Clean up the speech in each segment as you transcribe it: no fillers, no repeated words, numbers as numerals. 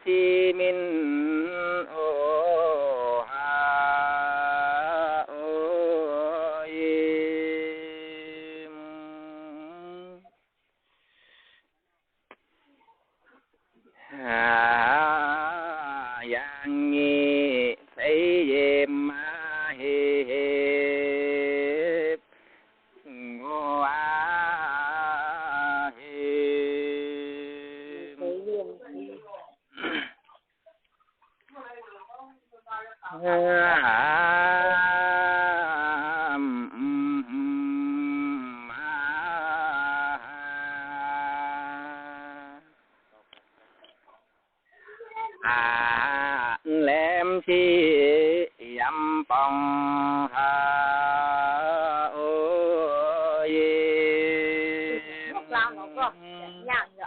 Chí Minh ô ha ô yếm Giang nghi thấy yếm ma hiệp ngô a hiệp lem chi yam pong ha ô yê làm nó có nhàng nhở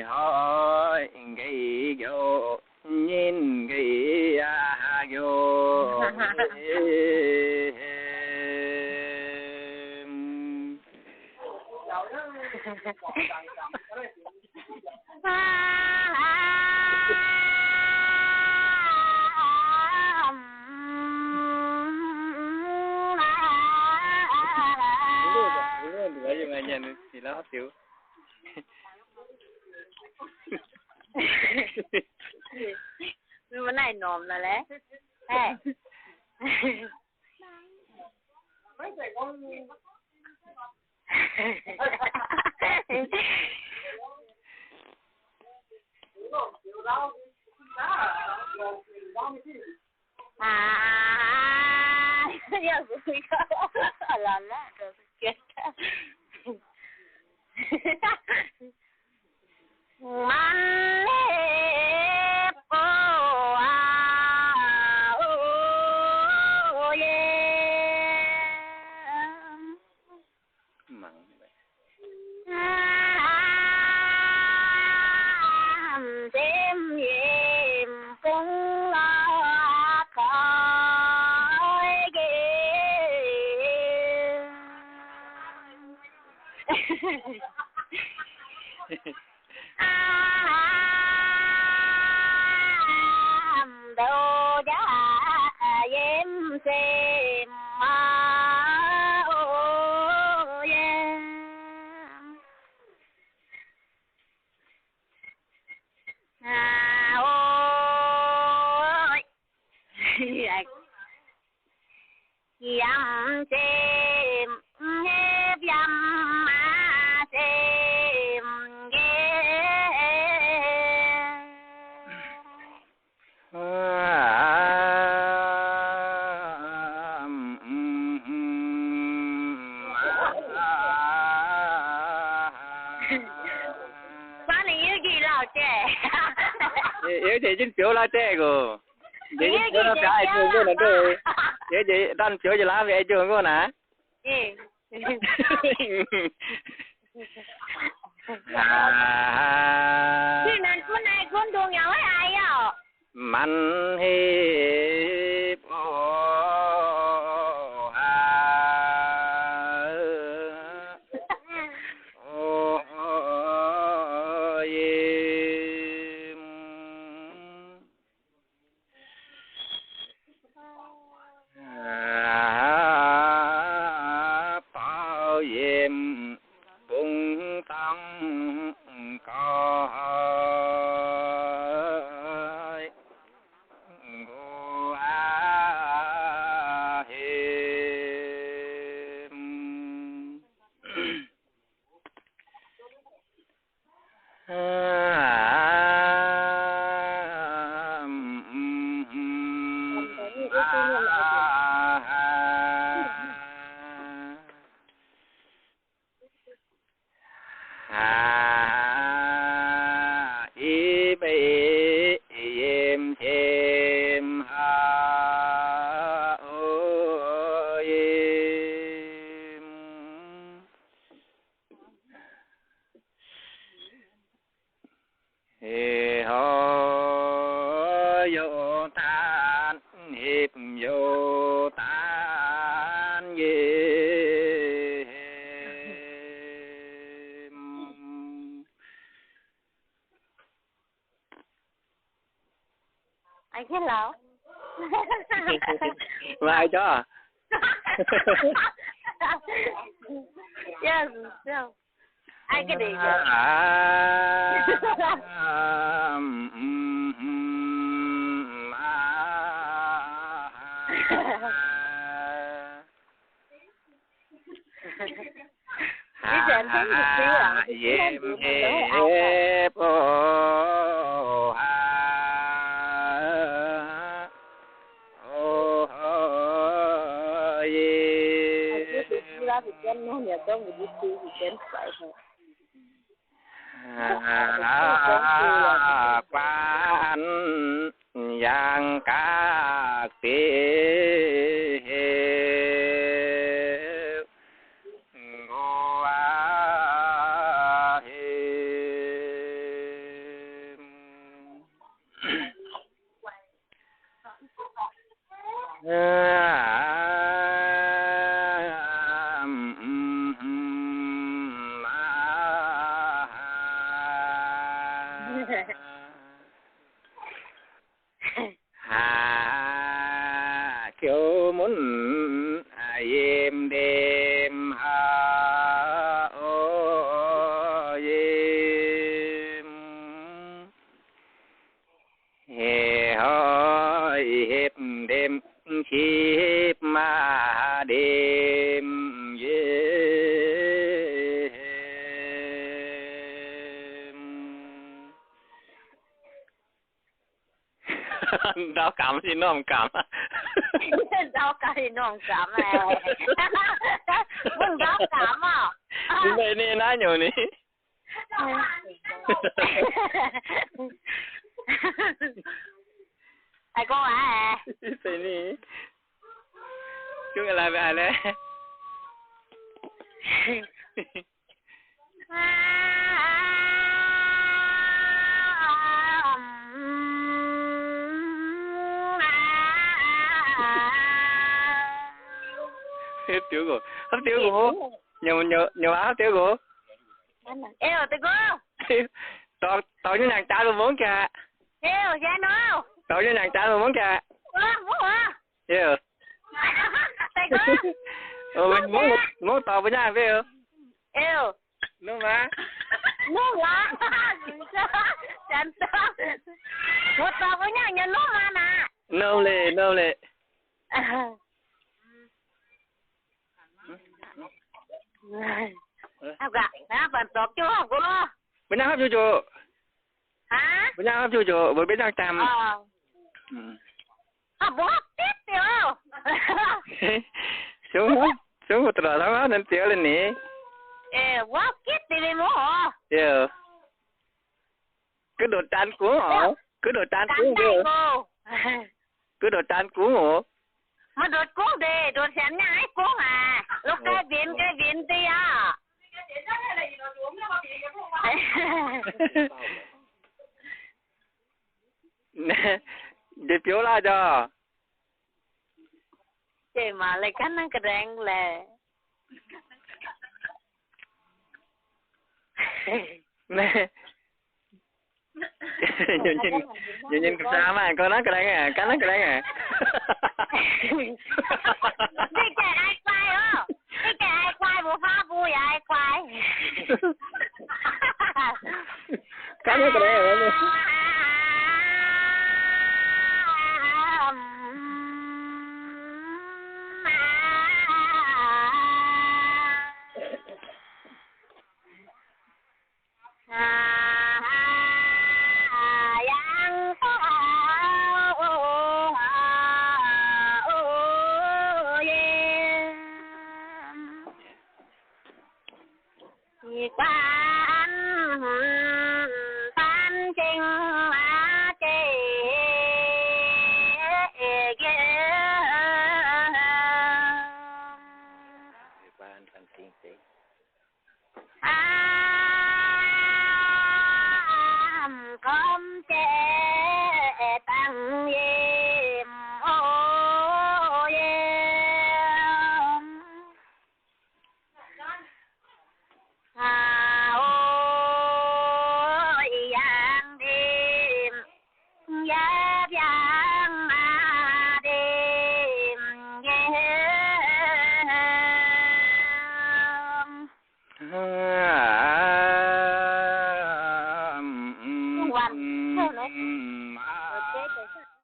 hỏi cái vô nhìn cái vô Đứa gì mà nhận thì nó hấp xíu. Bữa nay nồm rồi đấy. Ê. Giờ vui quá. Làm đó được chết. Man nếp ô ô yeah. Mặn vậy. Đêm đêm cũng lo khỏi ghê. Đồ giá em xem mà ô yeah. Ôi dăm xem nếp dăm mà xem ghê. Ba này yêu gì lão trẻ? Yêu chị chính phiếu là trẻ của. Chị chính phiếu là phải ai trường của nó thôi. Yêu chị đăng phiếu cho lá về ai trường của nè. Khi này con đùa nhau với ai ạ? Man hiệp ô ha ô yếm bao yếm bung tăng có ngô a hiệp ai cái lão Mai cho yes ai cái gì đi đến thấy được chưa ạ? Ra thì chân nó nhà tôi mình đi thì chân phải thôi. Quan yang các tế ngô kiểu muốn êm đêm ô êm hè hơi hết đêm khiếp mà đêm đau cảm thì nó không cảm đau cảm thì nó không cảm nàyมึงđau cảm à đây nè nói nhiều nè ai con à đây nè chúng là về ai đấy hấp tiểu của nhiều áo tiểu của yêu tiểu của tao như nàng trai luôn muốn kìa yêu dạ nó tao như nàng trai luôn muốn kìa yêu mình muốn tao với nhau phải không yêu đúng mà đúng là chẳng sao một tao với nhau nhận lúc mà nè no lệ học gà nó vẫn tốt chứ học cô bên nào học chú hả bên nào học chú với bên nào chăm học bố học tiếp tiểu xuống một tờ thằng nên tiểu lên nè bố học tiếp thì đi mua hả cứ đồ tràn cuốn hả cứ đồ tràn cuốn đi cứ đồ tràn cuốn hả mà đột cuốn đi đột xem nhái cuốn à lúc cái viên đi à nè để phiếu la cho chị mà lại cắn cái răng là nè nhìn cái sao mà con nói cái đấy à cắn nó cái đấy à đi kể ai quay không đi kể ai quay bố pha vui ai quay cắn nó cái đấy à Ah